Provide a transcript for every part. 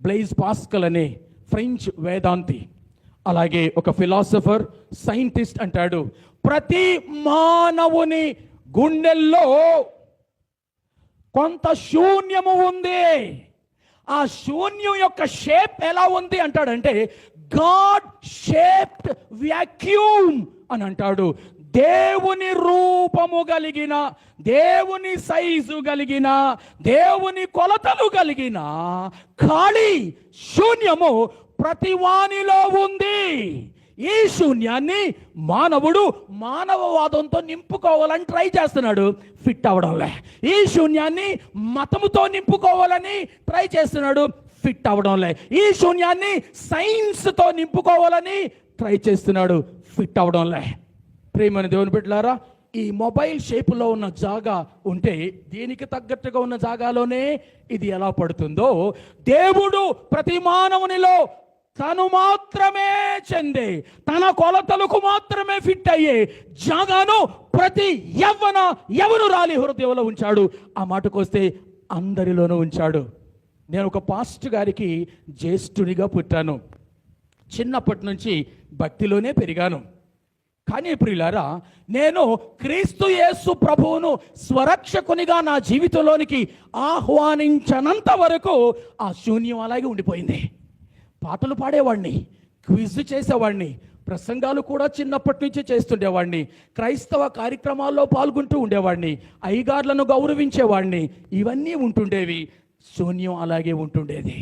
బ్లైజ్ pascal అనే French వేదాంతి, అలాగే ఒక ఫిలాసఫర్, సైంటిస్ట్ అంటాడు, ప్రతి మానవుని గుండెల్లో కొంత శూన్యము ఉంది. ఆ శూన్యం యొక్క షేప్ ఎలా ఉంది అంటాడంటే గాడ్ షేప్డ్ వ్యాక్యూమ్ అని అంటాడు. దేవుని రూపము కలిగిన, దేవుని సైజు కలిగిన, దేవుని కొలతలు కలిగిన ఖాళీ శూన్యము ప్రతి వానిలో ఉంది. ఈ శూన్యాన్ని మానవుడు మానవవాదంతో నింపుకోవాలని ట్రై చేస్తున్నాడు, ఫిట్ అవడంలే. ఈ శూన్యాన్ని మతముతో నింపుకోవాలని ట్రై చేస్తున్నాడు, ఫిట్ అవడంలే. ఈ శూన్యాన్ని సైన్స్తో నింపుకోవాలని ట్రై చేస్తున్నాడు, ఫిట్ అవడంలే. ప్రియమైన దేవుని బిడ్డలారా, ఈ మొబైల్ షేపులో ఉన్న జాగా ఉంటే దీనికి తగ్గట్టుగా ఉన్న జాగాలోనే ఇది ఎలా పడుతుందో, దేవుడు ప్రతి మానవునిలో తను మాత్రమే చెందే, తన కొలతలకు మాత్రమే ఫిట్ అయ్యే జాగాను ప్రతి యవ్వనురాలి హృదయంలో ఉంచాడు. ఆ మాటకొస్తే అందరిలోనూ ఉంచాడు. నేను ఒక పాస్టర్ గారికి జ్యేష్ఠునిగా పుట్టాను. చిన్నప్పటి నుంచి భక్తిలోనే పెరిగాను. కానీ ప్రియులారా, నేను క్రీస్తు యేసు ప్రభువును స్వరక్షకునిగా నా జీవితంలోనికి ఆహ్వానించనంత వరకు ఆ శూన్యం అలాగే ఉండిపోయింది. పాటలు పాడేవాడిని, క్విజ్ చేసేవాడిని, ప్రసంగాలు కూడా చిన్నప్పటి నుంచి చేస్తుండేవాడిని, క్రైస్తవ కార్యక్రమాల్లో పాల్గొంటూ ఉండేవాడిని, అయ్యగార్లను గౌరవించేవాడిని. ఇవన్నీ ఉంటుండేవి, శూన్యం అలాగే ఉంటుండేది.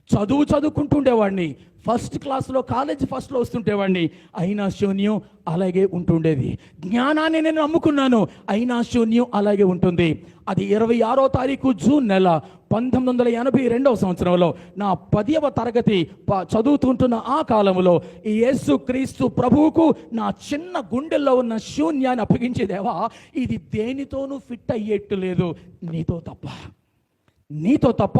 చదువుకుంటుండేవాడిని, ఫస్ట్ క్లాస్లో కాలేజ్ ఫస్ట్లో వస్తుండేవాడిని, అయినా శూన్యం అలాగే ఉంటుండేది. జ్ఞానాన్ని నేను నమ్ముకున్నాను, అయినా శూన్యం అలాగే ఉంటుంది. అది 26వ తారీఖు జూన్ నెల 1982వ సంవత్సరంలో నా 10వ తరగతి చదువుతుంటున్న ఆ కాలంలో ఈ యేసు క్రీస్తు ప్రభువుకు నా చిన్న గుండెల్లో ఉన్న శూన్యాన్ని అప్పగించేదేవా, ఇది దేనితోనూ ఫిట్ అయ్యేట్టు లేదు, నీతో తప్ప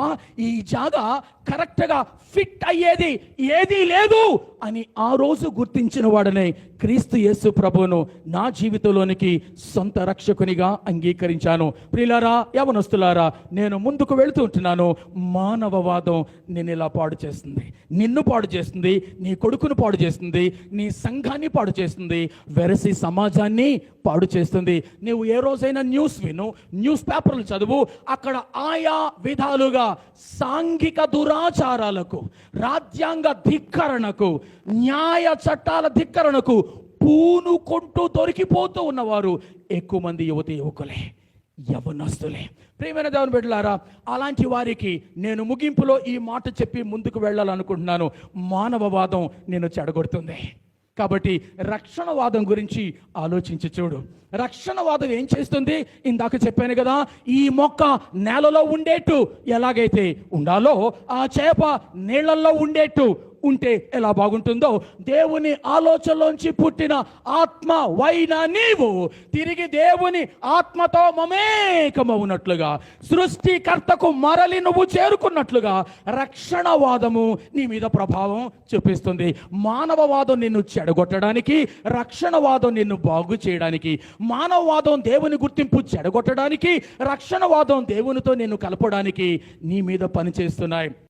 ఈ జాగా కరెక్ట్గా ఫిట్ అయ్యేది ఏదీ లేదు అని ఆ రోజు గుర్తించిన వాడనే క్రీస్తు యేసు ప్రభువును నా జీవితంలోనికి సొంత రక్షకునిగా అంగీకరించాను. ప్రియులారా, యవనస్తులారా, నేను ముందుకు వెళుతూ ఉంటున్నాను. మానవవాదం నిన్ను ఇలా పాడు చేస్తుంది, నిన్ను పాడు చేస్తుంది, నీ కొడుకును పాడు చేస్తుంది, నీ సంఘాన్ని పాడు చేస్తుంది, వెరసి సమాజాన్ని పాడు చేస్తుంది. నీవు ఏ రోజైనా న్యూస్ విను, న్యూస్ పేపర్లు చదువు, అక్కడ ఆయా విధాలుగా సాంఘిక దురాచారాలకు, రాజ్యాంగ ధిక్కరణకు, న్యాయ చట్టాల ధిక్కరణకు పూనుకుంటూ దొరికిపోతూ ఉన్నవారు ఎక్కువ మంది యువకులే, యవనస్తులే. ప్రియమైన దేవుని బిడ్డలారా, అలాంటి వారికి నేను ముగింపులో ఈ మాట చెప్పి ముందుకు వెళ్ళాలనుకుంటున్నాను. మానవవాదం నేను చెడగొడుతుంది. కాబట్టి రక్షణవాదం గురించి ఆలోచించి చూడు. రక్షణవాదం ఏం చేస్తుంది? ఇందాక చెప్పాను కదా, ఈ మొక్క నేలలో ఉండేట్టు ఎలాగైతే ఉండాలో, ఆ చేప నీళ్లలో ఉండేట్టు ఉంటే ఎలా బాగుంటుందో, దేవుని ఆలోచనలోంచి పుట్టిన ఆత్మ వైన నీవు తిరిగి దేవుని ఆత్మతో మమేకమవునట్లుగా, సృష్టికర్తకు మరలి నువ్వు చేరుకున్నట్లుగా రక్షణవాదము నీ మీద ప్రభావం చూపిస్తుంది. మానవవాదం నిన్ను చెడగొట్టడానికి, రక్షణవాదం నిన్ను బాగు చేయడానికి. మానవవాదం దేవుని గుర్తింపు చెడగొట్టడానికి, రక్షణవాదం దేవునితో నిన్ను కలపడానికి నీ మీద పనిచేస్తున్నాయి.